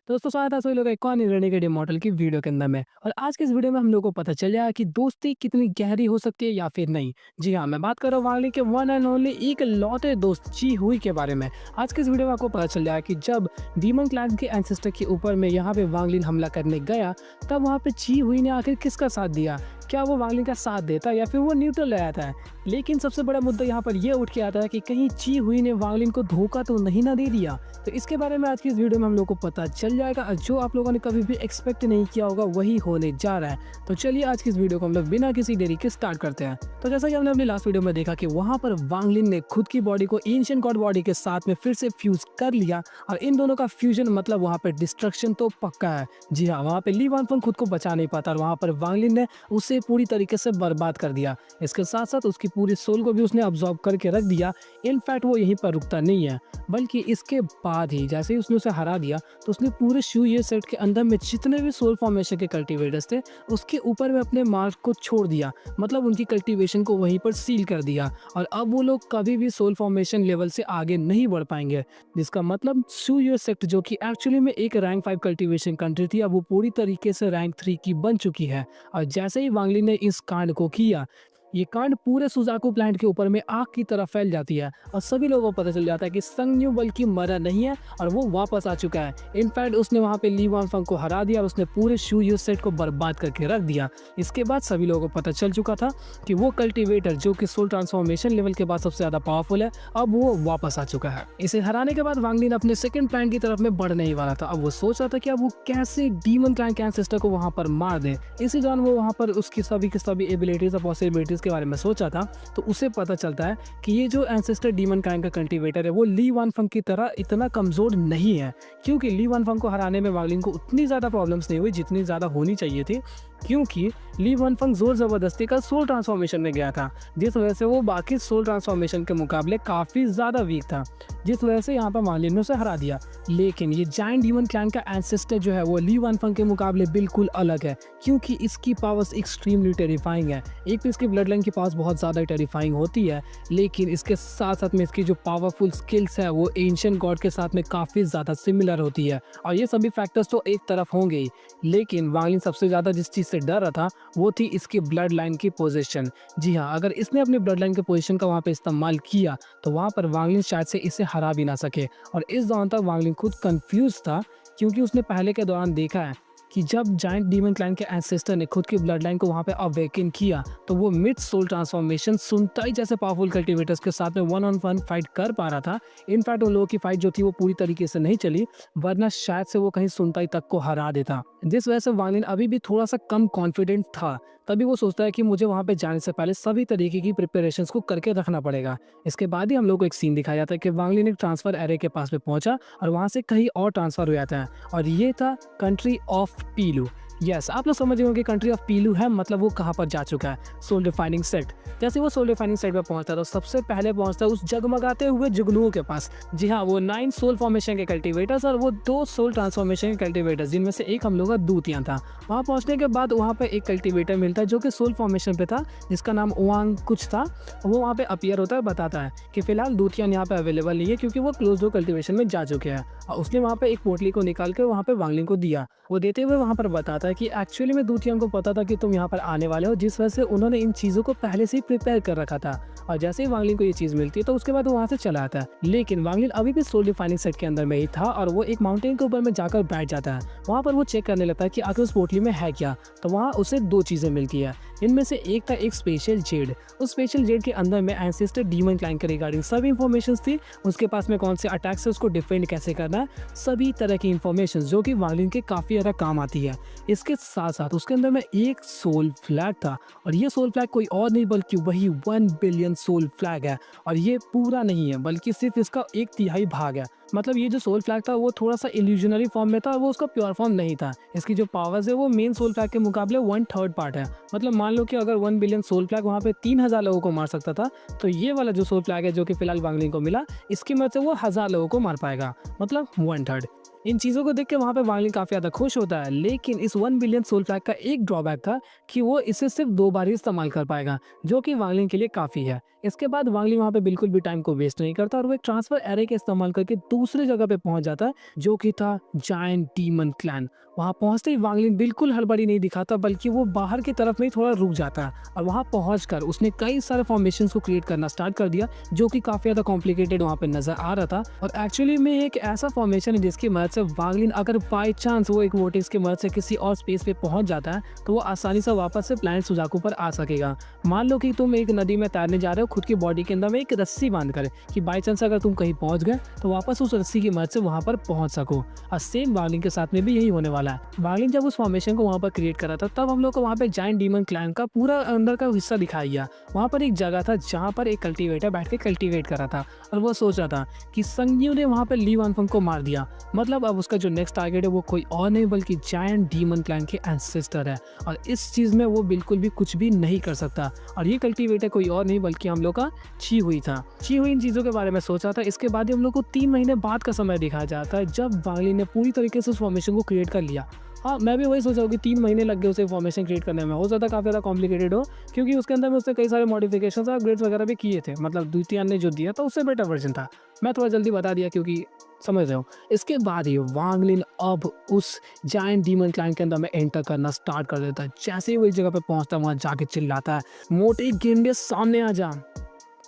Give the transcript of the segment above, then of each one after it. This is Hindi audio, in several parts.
दोस्तों स्वागत है सभी लोग एक और नई रेनेगेड मॉडल की वीडियो के अंदर में। और आज के इस वीडियो में हम लोग को पता चल जाएगा कि दोस्ती कितनी गहरी हो सकती है या फिर नहीं। जी हाँ, मैं बात कर रहा हूँ वांगली के वन एंड ओनली एक लौते दोस्त ची हुई के बारे में। आज के इस वीडियो में आपको पता चल जाएगा कि जब डीमन क्लैन के एंसेस्टर के ऊपर में यहाँ पे वांगलिन हमला करने गया, तब वहाँ पे ची हुई ने आखिर किसका साथ दिया। क्या वो वांगलिन का साथ देता या फिर वो न्यूट्रल रहता है। लेकिन सबसे बड़ा मुद्दा यहाँ पर यह उठ के आता है कि कहीं ची हुई ने वांगलिन को धोखा तो नहीं ना दे दिया। तो इसके बारे में आज की इस वीडियो में हम लोग को पता चल जाएगा और जो आप लोगों ने कभी भी एक्सपेक्ट नहीं किया होगा वही होने जा रहा है। तो चलिए आज की इस वीडियो को हम लोग बिना किसी देरी के स्टार्ट करते हैं। तो जैसा कि हमने अपनी लास्ट वीडियो में देखा कि वहां पर वांगलिन ने खुद की बॉडी को एंशिएंट गॉड बॉडी के साथ में फिर से फ्यूज कर लिया और इन दोनों का फ्यूजन मतलब वहां पर डिस्ट्रक्शन तो पक्का है। जी हाँ, वहां पे ली वानफंग खुद को बचा नहीं पाता और वहां पर वांगलिन ने उसे पूरी तरीके से बर्बाद कर दिया। इसके साथ साथ उसकी पूरी सोल को भी उसने अब्सॉर्ब करके रख दिया। इनफैक्ट वो यहीं पर रुकता नहीं है, बल्कि इसके बाद ही जैसे ही उसने उसे हरा दिया तो उसने पूरे शू ये सेट के अंदर में जितने भी सोल फॉर्मेशन के कल्टीवेटर्स थे उसके ऊपर में अपने मार्क को छोड़ दिया। मतलब उनकी कल्टीवेशन को वहीं पर सील कर दिया और अब वो लोग कभी भी सोल फॉर्मेशन लेवल से आगे नहीं बढ़ पाएंगे। जिसका मतलब शू ये सेट जो कि एक्चुअली में एक रैंक 5 कल्टीवेशन कंट्री थी, अब वो पूरी तरीके से रैंक 3 की बन चुकी है। और जैसे ही वांगली ने इस कांड को किया, ये कांड पूरे सुजाकू प्लांट के ऊपर में आग की तरह फैल जाती है और सभी लोगों को पता चल जाता है कि संगन्यू बल्कि मरा नहीं है और वो वापस आ चुका है। इनफैक्ट उसने वहां पे ली वानफंग को हरा दिया और उसने पूरे शू यू सेट को बर्बाद करके रख दिया। इसके बाद सभी लोगों को पता चल चुका था कि वो कल्टीवेटर जो कि सोल ट्रांसफॉर्मेशन लेवल के बाद सबसे ज्यादा पावरफुल है, अब वो वापस आ चुका है। इसे हराने के बाद वांगलिन अपने सेकंड प्लान की तरफ में बढ़ने ही वाला था। अब वो सोच रहा था कि अब वो कैसे डीमन क्लैन के एंसेस्टर को वहां पर मार दे। इसी दौरान वो वहां पर उसकी सभी की सभी एबिलिटीज और पॉसिबिलिटीज के बारे में सोचा था। तो उसे पता चलता है कि ये जो एंसेस्टर डीमन काइंड का कल्टीवेटर है वो ली वानफंग की तरह इतना कमजोर नहीं है, क्योंकि ली वानफंग को हराने में वांगलिन को उतनी ज्यादा प्रॉब्लम्स नहीं हुई जितनी ज्यादा होनी चाहिए थी, क्योंकि ली वानफंग जोर जबरदस्ती का सोल ट्रांसफॉर्मेशन में गया था, जिस वजह से वो बाकी सोल ट्रांसफॉर्मेशन के मुकाबले काफी ज्यादा वीक था, जिस वजह से यहाँ पर वांगलिन ने उसे हरा दिया। लेकिन ये जायंट डीमन क्लैन का एंसेस्टर जो है वो ली वानफंग के मुकाबले बिल्कुल अलग है, क्योंकि इसकी पावर्स एक्सट्रीमली टेरिफाइंग है। एक तो इसकी ब्लड लाइन की पावर्स बहुत ज़्यादा टेरिफाइंग होती है, लेकिन इसके साथ साथ में इसकी जो पावरफुल स्किल्स है वो एंशिएंट गॉड के साथ में काफ़ी ज़्यादा सिमिलर होती है। और ये सभी फैक्टर्स तो एक तरफ होंगे ही, लेकिन वांगलिन सबसे ज़्यादा जिस चीज़ से डर रहा था वो थी इसकी ब्लड लाइन की पोजीशन। जी हाँ, अगर इसने अपनी ब्लड लाइन के पोजीशन का वहाँ पे इस्तेमाल किया तो वहाँ पर वांगलिन शायद से इसे हरा भी ना सके। और इस दौरान तक वांगलिन खुद कंफ्यूज था, क्योंकि उसने पहले के दौरान देखा है कि जब जायंट डीमन क्लैन के एंसेस्टर ने खुद की ब्लड लाइन को वहाँ पे अवेकन किया तो वो मिड सोल ट्रांसफॉर्मेशन सुनताई जैसे पावरफुल कल्टीवेटर्स के साथ में 1-on-1 फाइट कर पा रहा था। इनफैक्ट उन लोगों की फाइट जो थी वो पूरी तरीके से नहीं चली, वरना शायद से वो कहीं सुनताई तक को हरा देता। जिस वजह से वांगलिन अभी भी थोड़ा सा कम कॉन्फिडेंट था। तभी वो सोचता है कि मुझे वहाँ पे जाने से पहले सभी तरीके की प्रिपरेशंस को करके रखना पड़ेगा। इसके बाद ही हम लोग को एक सीन दिखाया जाता है कि वांगलिन एक ट्रांसफर एरे के पास में पहुंचा और वहाँ से कहीं और ट्रांसफर हो जाता है, और ये था कंट्री ऑफ पीलू। यस, आप लोग समझ गए कि कंट्री ऑफ पीलू है मतलब वो कहाँ पर जा चुका है, सोल डिफाइनिंग सेट। जैसे वो सोल डिफाइनिंग सेट पे पहुंचता है तो सबसे पहले पहुंचता है उस जगमगाते हुए जुगनुओं के पास। जी हाँ, वो 9 सोल फॉर्मेशन के कल्टीवेटर्स और वो 2 सोल ट्रांसफॉर्मेशन के कल्टीवेटर्स, जिनमें से एक हम लोग का दूतियां था। वहाँ पहुंचने के बाद वहाँ पे एक कल्टीवेटर मिलता है जो कि सोल फॉर्मेशन पे था, जिसका नाम ओवांग कुछ था। वो वहाँ पे अपीयर होता है, बताता है कि फिलहाल दूतियान यहाँ पे अवेलेबल नहीं है क्योंकि वो क्लोज डोर कल्टीवेशन में जा चुके हैं। और उसने वहाँ पे एक पोटली को निकाल के वहाँ पे वांगलिन को दिया। वो देते हुए वहाँ पर बताता है कि एक्चुअली में दूतियान को पता था कि तुम यहाँ पर आने वाले हो, जिस वजह से उन्होंने इन चीज़ों को पहले से ही प्रिपेयर कर रखा था। और जैसे ही वांगलिन को ये चीज़ मिलती है तो उसके बाद वो वहाँ से चला आता है। लेकिन वांगलिन अभी भी सोल डिफाइनिंग सेट के अंदर में ही था और वो एक माउंटेन के ऊपर में जाकर बैठ जाता है। वहाँ पर वो चेक करने लगता है कि आखिर उस पोटली में है क्या। तो वहाँ उसे 2 चीज़ें मिलती है, इनमें से एक था एक स्पेशल जेड। उस स्पेशल जेड के अंदर में एंसेस्टर डीमन क्लाइन के रिगार्डिंग सभी इंफॉर्मेशन थी। उसके पास में कौन से अटैक से उसको डिफेंड कैसे करना है, सभी तरह की इंफॉर्मेशन जो कि वांगलिन के काफ़ी ज़्यादा काम आती है। इसके साथ साथ उसके अंदर में एक सोल फ्लैग था, और ये सोल फ्लैग कोई और नहीं बल्कि वही 1 बिलियन सोल फ्लैग है। और ये पूरा नहीं है बल्कि सिर्फ इसका 1/3 भाग है। मतलब ये जो सोल फ्लैग था वो थोड़ा सा इल्यूजनरी फॉर्म में था और वो उसका प्योर फॉर्म नहीं था। इसकी जो पावर्स है वो मेन सोल फ्लैग के मुकाबले 1/3 पार्ट है। मतलब मान लो कि अगर 1 बिलियन सोल फ्लैग वहाँ पे 3000 लोगों को मार सकता था, तो ये वाला जो सोल फ्लैग है जो कि फिलहाल वांगलिन को मिला, इसकी मदद से वो 1000 लोगों को मार पाएगा, मतलब 1/3। इन चीज़ों को देख के वहाँ पे वांगलिन काफ़ी ज़्यादा खुश होता है। लेकिन इस 1 बिलियन सोल फ्लैग का एक ड्रॉबैक था कि वो इसे सिर्फ 2 बार ही इस्तेमाल कर पाएगा, जो कि वांगलिन के लिए काफ़ी है। इसके बाद वांगलिन वहाँ पे बिल्कुल भी टाइम को वेस्ट नहीं करता और वो एक ट्रांसफर एरे का इस्तेमाल करके दूसरे जगह पे पहुंच जाता है जो कि था जायंट डीमन क्लैन। वहां पहुंचते ही वांग लिन बिल्कुल हड़बड़ी नहीं दिखाता, बल्कि वो बाहर की तरफ में ही थोड़ा रुक जाता है और वहां पहुंचकर उसने कई सारे फॉर्मेशन को क्रिएट करना स्टार्ट कर दिया जो कि काफी ज्यादा कॉम्प्लिकेटेड वहां पे नजर आ रहा था। और एक्चुअली में एक ऐसा फॉर्मेशन है जिसकी मदद से वांग लिन अगर बाई चांस वो एक वोटिक्स की मदद से किसी और स्पेस पे पहुंच जाता है तो वो आसानी से वापस से प्लैनेट सुजाकू पर आ सकेगा। मान लो कि तुम एक नदी में तैरने जा रहे हो खुद की बॉडी के अंदर में एक रस्सी बांध कर, कि बाई चांस अगर तुम कहीं पहुंच गए तो वापस उस रस्सी की मदद से वहां पर पहुंच सको। और सेम वांग लिन के साथ में भी यही होने वाला है। वांग लिन जब उस फॉर्मेशन को वहां पर क्रिएट करा था तब हम लोग को वहां पे जायंट डीमन क्लैन का पूरा अंदर का हिस्सा दिखाया गया। वहां पर एक जगह था जहां पर एक कल्टीवेटर बैठ के कल्टीवेट कर रहा था और वो सोच रहा था कि संगनियो ने वहां पर ली वानफंग को मार दिया, मतलब अब उसका जो नेक्स्ट टारगेट है वो कोई और नहीं बल्कि जायंट डीमन क्लैन के एंसेस्टर है और इस चीज में वो बिल्कुल भी कुछ भी नहीं कर सकता। और ये कल्टीवेटर कोई और नहीं बल्कि हम लोग का ची हुई था। ची हुई इन चीजों के बारे में सोचा था। इसके बाद हम लोग को 3 महीने बाद का समय दिखाया जाता है जब वांग लिन ने पूरी तरीके से उस फॉर्मेशन को क्रिएट कर लिया। हाँ, मैं भी वही सोचा हूँ कि 3 महीने लग गए उसे फॉर्मेशन क्रिएट करने में। हो सकता काफ़ी ज़्यादा कॉम्प्लिकेटेड हो क्योंकि उसके अंदर में उसने कई सारे मॉडिफिकेशंस और अपग्रेड्स वगैरह भी किए थे। मतलब द्वितीय ने जो दिया था उससे बेटर वर्जन था। मैं थोड़ा जल्दी बता दिया क्योंकि समझ रहे हो। इसके बाद ही वांग लिन अब उस जायंट डीमन क्लैन के अंदर में एंटर करना स्टार्ट कर देता है। जैसे ही वो इस जगह पे पहुंचता है वहाँ जाके चिल्लाता है, मोटे गेंडे सामने आ जा।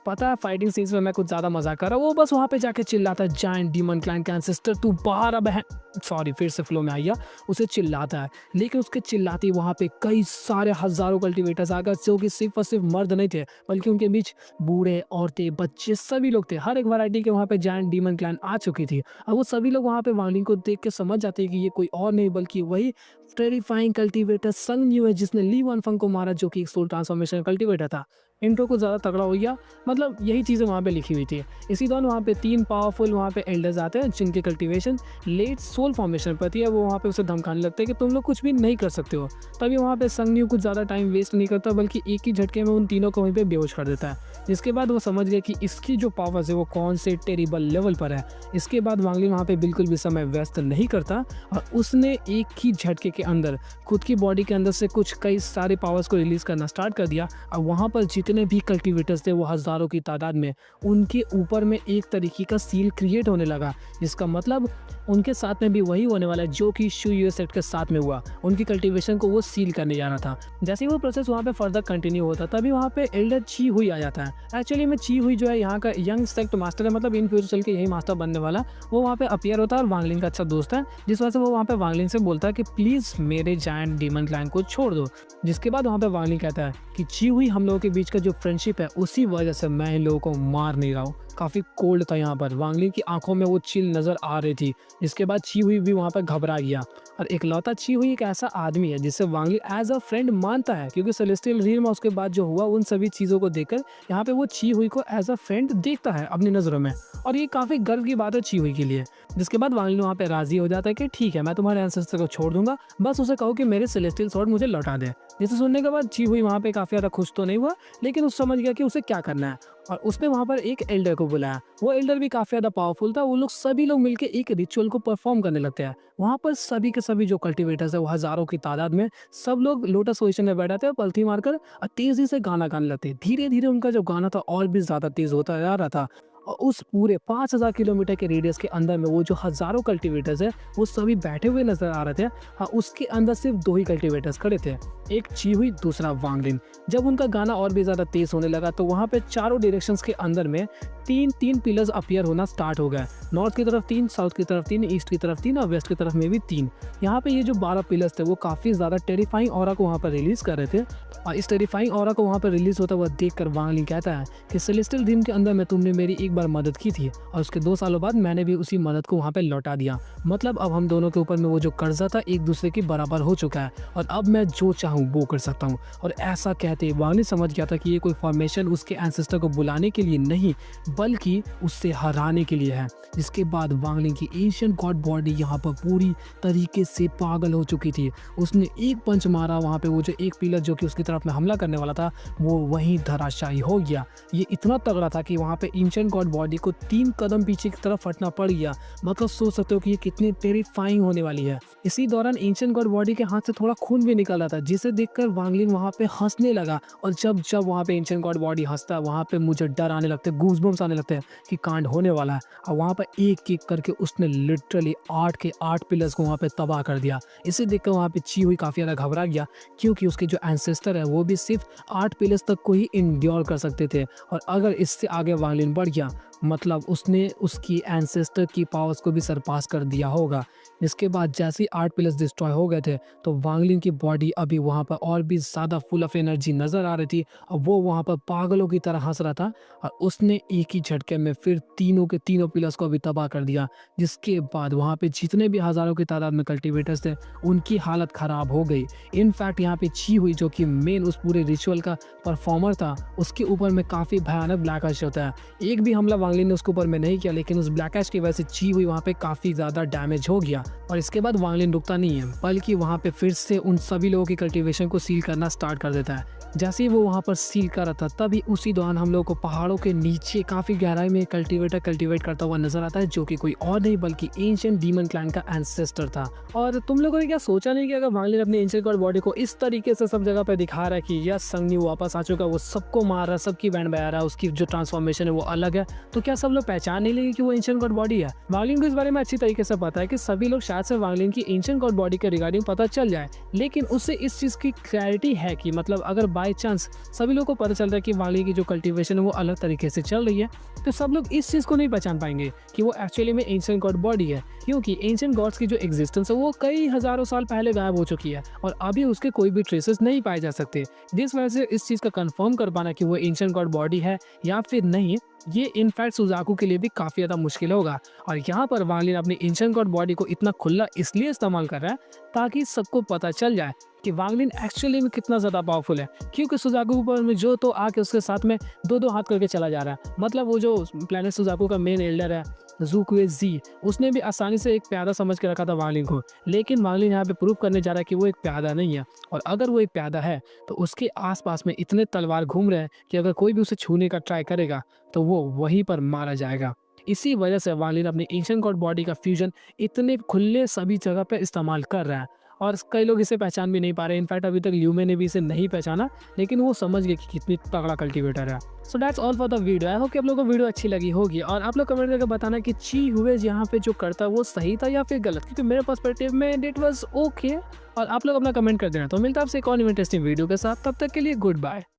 पता है फाइटिंग सीन्स में मैं कुछ ज़्यादा मजाक कर रहा हूँ, वो बस वहाँ पे जाके चिल्लाता है जायंट डीमन क्लैन का एंसेस्टर तू बाहर आ बहन। सॉरी, फिर से फ्लो में आइया। उसे चिल्लाता है, लेकिन उसके चिल्लाते ही वहाँ पे कई सारे हजारों कल्टीवेटर्स आ गए जो कि सिर्फ और सिर्फ मर्द नहीं थे बल्कि उनके बीच बूढ़े, औरतें, बच्चे सभी लोग थे। हर एक वैरायटी के वहाँ पे जायंट डीमन क्लैन आ चुकी थी और वो सभी लोग वहाँ पे वांग लिन को देख के समझ जाते हैं कि ये कोई और नहीं बल्कि वही टेरिफाइंग कल्टीवेटर संगनियो है जिसने ली वानफंग को मारा जो कि एक सोल ट्रांसफॉर्मेशन कल्टीवेटर था। इंट्रो को ज़्यादा तगड़ा हो गया, मतलब यही चीज़ें वहाँ पे लिखी हुई थी। इसी दौरान वहाँ पे 3 पावरफुल वहाँ पे एल्डर्स आते हैं जिनकी कल्टीवेशन लेट सोल फॉर्मेशन पर थी। वो वहाँ पे उसे धमकाने लगते हैं कि तुम लोग कुछ भी नहीं कर सकते हो। तभी वहाँ पे संगनियो कुछ ज़्यादा टाइम वेस्ट नहीं करता बल्कि एक ही झटके में उन तीनों को वहीं पे बेहोश कर देता है। जिसके बाद वो समझ गया कि इसकी जो पावर्स है वो कौन से टेरिबल लेवल पर है। इसके बाद वांग लिन वहाँ पे बिल्कुल भी समय व्यस्त नहीं करता और उसने एक ही झटके के अंदर खुद की बॉडी के अंदर से कुछ कई सारे पावर्स को रिलीज करना स्टार्ट कर दिया और वहाँ पर जितने भी कल्टीवेटर्स थे वो हज़ारों की तादाद में उनके ऊपर में एक तरीके का सील क्रिएट होने लगा, जिसका मतलब उनके साथ में भी वही होने वाला है जो कि शू यूएस सेट के साथ में हुआ। उनकी कल्टीवेशन को वो सील करने जाना था। जैसे ही वो प्रोसेस वहाँ पे फर्दर कंटिन्यू होता तभी वहाँ पे एल्डर ची हुई आ जाता है। एक्चुअली में ची हुई जो है यहाँ का यंग सेक्ट मास्टर है, मतलब इन फ्यूचर चल के यही मास्टर बनने वाला। वो वहाँ पे अपीयर होता है और वांग लिन का अच्छा दोस्त है, जिस वजह से वो वहाँ पे वांग लिन से बोलता है कि प्लीज़ मेरे जायंट डीमन क्लैन को छोड़ दो। जिसके बाद वहाँ पे वांग लिन कहता है कि ची हुई हम लोगों के बीच का जो फ्रेंडशिप है उसी वजह से मैं इन लोगों को मार नहीं रहा हूँ। काफ़ी कोल्ड था यहाँ पर। वांग लिन की आंखों में वो चिल नज़र आ रही थी। जिसके बाद ची हुई भी वहाँ पर घबरा गया और इकलौता ची हुई एक ऐसा आदमी है जिससे वांग लिन एज अ फ्रेंड मानता है, क्योंकि सेलेस्टियल रियल में उसके बाद जो हुआ उन सभी चीज़ों को देखकर यहाँ पे वो ची हुई को एज अ फ्रेंड देखता है अपनी नज़रों में, और ये काफ़ी गर्व की बात है ची हुई के लिए। जिसके बाद वांग लिन वहाँ पे राजी हो जाता है कि ठीक है मैं तुम्हारे एंसेस्टर को छोड़ दूंगा, बस उसे कहो कि मेरे सेलेस्टियल स्वॉर्ड मुझे लौटा दे। जिसे सुनने के बाद ची हुई वहाँ पे काफ़ी ज़्यादा खुश तो नहीं हुआ, लेकिन उस समझ गया कि उसे क्या करना है और उसने वहाँ पर एक एल्डर को बुलाया। वो एल्डर भी काफ़ी ज़्यादा पावरफुल था। वो लोग सभी लोग मिलकर एक रिचुअल को परफॉर्म करने लगते हैं। वहाँ पर सभी के सभी जो कल्टीवेटर्स है वो हज़ारों की तादाद में सब लोग लोटस पोजिशन में बैठे थे, पलथी मारकर और तेज़ी से गाना गाने लगते। धीरे धीरे उनका जो गाना था और भी ज़्यादा तेज़ होता जा रहा था और उस पूरे 5000 किलोमीटर के रेडियस के अंदर में वो जो हज़ारों कल्टीवेटर्स है वो सभी बैठे हुए नजर आ रहे थे। हाँ, उसके अंदर सिर्फ 2 ही कल्टीवेटर्स खड़े थे, एक ची हुई दूसरा वांग लिन। जब उनका गाना और भी ज़्यादा तेज़ होने लगा तो वहाँ पे चारों डायरेक्शंस के अंदर में 3 पिलर्स अपीयर होना स्टार्ट हो गए। नॉर्थ की तरफ 3, साउथ की तरफ 3, ईस्ट की तरफ 3 और वेस्ट की तरफ में भी 3। यहाँ पे ये जो 12 पिलर्स थे वो काफ़ी ज़्यादा टेरिफाइंग ऑरा को वहाँ पर रिलीज़ कर रहे थे और इस टेरिफाइंग ऑरा को वहाँ पर रिलीज़ होता हुआ देख कर वांग लिन कहता है कि सेलेस्टियल ड्रीम के अंदर में तुमने मेरी एक बार मदद की थी और उसके 2 सालों बाद मैंने भी उसी मदद को वहाँ पे लौटा दिया। मतलब अब हम दोनों के ऊपर में वो जो कर्जा था एक दूसरे के बराबर हो चुका है और अब मैं जो चाहूँ वो कर सकता हूँ। और ऐसा कहते वांग लिन समझ गया था कि ये कोई फॉर्मेशन उसके एंसेस्टर को बुलाने के लिए नहीं बल्कि उससे हराने के लिए है। जिसके बाद वांग लिन की एशियन गॉड बॉडी यहाँ पर पूरी तरीके से पागल हो चुकी थी। उसने एक पंच मारा, वहाँ पे वो जो एक पिलर जो कि उसकी तरफ में हमला करने वाला था वो वहीं धराशायी हो गया। ये इतना तगड़ा था कि वहाँ पे एंशिएंट गॉड बॉडी को 3 कदम पीछे की तरफ हटना पड़ गया। मतलब सोच सकते हो कि ये कितनी टेरिफाइंग होने वाली है। इसी दौरान एंशिएंट गॉड बॉडी के हाथ से थोड़ा खून भी निकल रहा था, जिसे देखकर वांग लिन वहाँ पे हंसने लगा। और जब जब वहाँ पे एंशिएंट गॉड बॉडी हंसता वहाँ पे मुझे डर आने लगते, गूज़बम्स न्यूज़ आने लगते हैं कि कांड होने वाला है। और वहाँ पर एक-एक करके उसने लिटरली 8 के 8 पिलर्स को वहाँ पे तबाह कर दिया। इसे देखकर वहाँ पे ची हुई काफ़ी ज़्यादा घबरा गया, क्योंकि उसके जो एंसेस्टर है वो भी सिर्फ़ 8 पिलर्स तक को ही एंड्योर कर सकते थे, और अगर इससे आगे वांग लिन बढ़ गया मतलब उसने उसकी एंसेस्टर की पावर्स को भी सरपास कर दिया होगा। इसके बाद जैसे ही 8 पिलर्स डिस्ट्रॉय हो गए थे, तो वांग लिन की बॉडी अभी वहाँ पर और भी ज़्यादा फुल ऑफ एनर्जी नज़र आ रही थी, और वो वहाँ पर पागलों की तरह हँस रहा था, और उसने एक ही झटके में फिर तीनों के तीनों पिलर्स को भी तबाह कर दिया। जिसके बाद वहाँ पे जितने भी हज़ारों की तादाद में कल्टीवेटर्स थे, उनकी हालत ख़राब हो गई। इनफैक्ट यहाँ पे ची हुई, जो कि मेन उस पूरे रिचुअल का परफॉर्मर था, उसके ऊपर में काफ़ी भयानक ब्लैक ऐश होता है। एक भी हमला वांग लिन ने उसके ऊपर में नहीं किया, लेकिन उस ब्लैक ऐश की वजह से ची हुई वहाँ पे काफ़ी ज़्यादा डैमेज हो गया। और इसके बाद वांग लिन रुकता नहीं है, बल्कि वहाँ पे फिर से उन सभी लोगों की कल्टीवेशन को सील करना स्टार्ट कर देता है। जैसे ही वो वहाँ पर सील कर रहा था, तभी उसी दौरान हम लोग को पहाड़ों के नीचे काफ़ी गहराई में कल्टीवेटर कल्टीवेट करता हुआ नजर आता है, जो कि कोई और नहीं बल्कि एंशिएंट डीमन क्लैन का एंसेस्टर था। और तुम लोगों ने क्या सोचा नहीं कि अगर वांग लिन अपने एंशिएंट गॉड बॉडी को इस तरीके से सब जगह पे दिखा रहा है कि यस संगन्यू वापस आ चुका है, वो सबको मार रहा है, सबकी बैंड बजा रहा है, उसकी जो ट्रांसफॉर्मेशन है वो अलग है, तो क्या सब लोग पहचान नहीं लेंगे कि वो एंशिएंट गॉड बॉडी है? वांग लिन को इस बारे में अच्छी तरीके से पता है कि सभी लोग शायद से वांग लिन की एंशिएंट गॉड बॉडी के रिगार्डिंग पता चल जाए, लेकिन उससे इस चीज़ की क्लैरिटी है कि मतलब अगर बाई चांस सभी लोगों को पता चल रहा है कि वांग लिन की जो कल्टीवेशन है वो अलग तरीके से चल रही है, तो सब लोग इस चीज़ को नहीं पहचान पाएंगे कि वो एक्चुअली में एंशिएंट गॉड बॉडी है, क्योंकि एंशिएंट गॉड्स की जो एग्जिस्टेंस है वो कई हज़ारों साल पहले गायब हो चुकी है, और अभी उसके कोई भी ट्रेसेस नहीं पाए जा सकते। जिस वजह से इस चीज़ का कंफर्म कर पाना कि वो एंशिएंट गॉड बॉडी है या फिर नहीं, ये इनफैक्ट सुजाकू के लिए भी काफ़ी ज़्यादा मुश्किल होगा। और यहाँ पर वांग लिन अपनी एंशिएंट गॉड बॉडी को इतना खुला इसलिए इस्तेमाल कर रहा है ताकि सबको पता चल जाए कि वांग लिन एक्चुअली में कितना ज़्यादा पावरफुल है, क्योंकि सुजाकू के ऊपर में जो तो आके उसके साथ में दो दो हाथ करके चला जा रहा है। मतलब वो जो प्लेनेट सुजाकू का मेन एल्डर है ज़ू कुएज़ी, उसने भी आसानी से एक प्यादा समझ के रखा था वांग लिन को, लेकिन वांग लिन यहाँ पे प्रूव करने जा रहा है कि वो एक प्यादा नहीं है, और अगर वो एक प्यादा है तो उसके आसपास में इतने तलवार घूम रहे हैं कि अगर कोई भी उसे छूने का ट्राई करेगा तो वो वहीं पर मारा जाएगा। इसी वजह से वांग लिन अपनी एंशिएंट गॉड बॉडी का फ्यूजन इतने खुले सभी जगह पे इस्तेमाल कर रहा है, और कई लोग इसे पहचान भी नहीं पा रहे। इनफैक्ट अभी तक ल्यूमे ने भी इसे नहीं पहचाना, लेकिन वो समझ गए कि कितनी तगड़ा कल्टीवेटर है। So that's all for the video. I hope कि आप लोगों को वीडियो अच्छी लगी होगी, और आप लोग कमेंट करके बताना कि ची हुए यहाँ पे जो करता है वो सही था या फिर गलत, क्योंकि मेरे पर्सपेक्टिव में इट वाज ओके। और आप लोग अपना कमेंट कर देना। तो मिलता है आपसे एक और इंटरेस्टिंग वीडियो के साथ, तब तक के लिए गुड बाय।